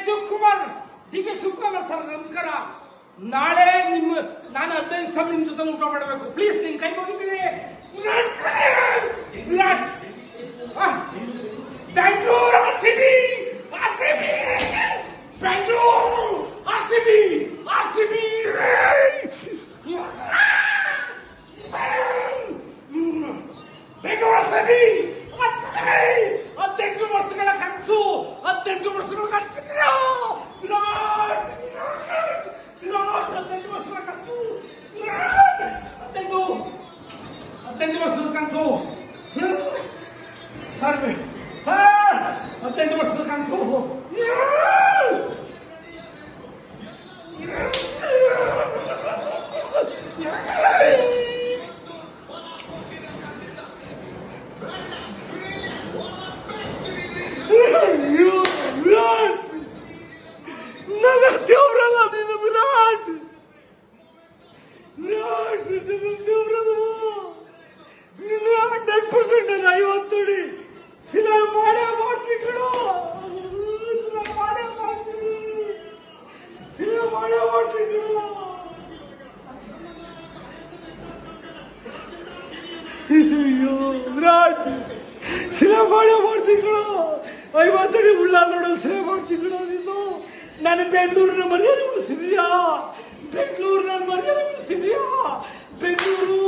Shivakumar sir ನಮಸ್ಕಾರ. ನಾಳೆ ನಾನು 15 ಸ್ಥಳ ನಿಮ್ ಜೊತೆ ಊಟ ಮಾಡಬೇಕು. ಪ್ಲೀಸ್ ನಿನ್ ಕೈ ಮುಗಿತೀನಿ. ವಿರಾಟ್ ಬ್ಯಾಂಗ್ಳೂರ್ ಆರ್ಸಿಬಿ ಬ್ಯಾಂಗ್ಳೂರ್ ಆರ್ಸಿಬಿ ಬೆಂಗಳೂರು ಆರ್ಸಿಬಿ 18 ವರ್ಷಗಳ ಕನಸು. 18 ವರ್ಷಗಳ ಕನಸು ವಿರಾಟ್ 18 ವರ್ಷಗಳ ಕನಸು. 18 ವರ್ಷದ ಕನಸು ಸರ್ 18 ವರ್ಷದ ಕನಸು. ವಿರಾಟ್ ನನ್ನ ದೇವ್ರಲ್ಲ ನೀನು. ವಿರಾಟ್ ದೇವ್ರಲ್ಲ ನೀನು 100% 50 ಸಿಲೆ ಮಾಡೇ ಮಾಡ್ತಿಗಳು. ಸಿಲೆ ಮಾಡೇ ಮಾಡ್ತಿಗಳು. ಅಯ್ಯೋ ವಿರಾಟ್ ಸಿಲೆ ಮಾಡೇ ಮಾಡ್ತಿಗಳು. 50 ಅಡಿ ಉಳ್ಳ ನೋಡೋ ಸಿಲೆ ಮಾಡ್ತಿಗಳು ನೀನು. ನಾನು ಬೆಂಗಳೂರಿನ ಮರ್ಯಾದೆ ಉಳಿಸಿದ್ಯಾ? ಬೆಂಗಳೂರು ನನ್ನ ಮರ್ಯಾದೆ ಉಳಿಸಿದ್ಯಾ? ಬೆಂಗಳೂರು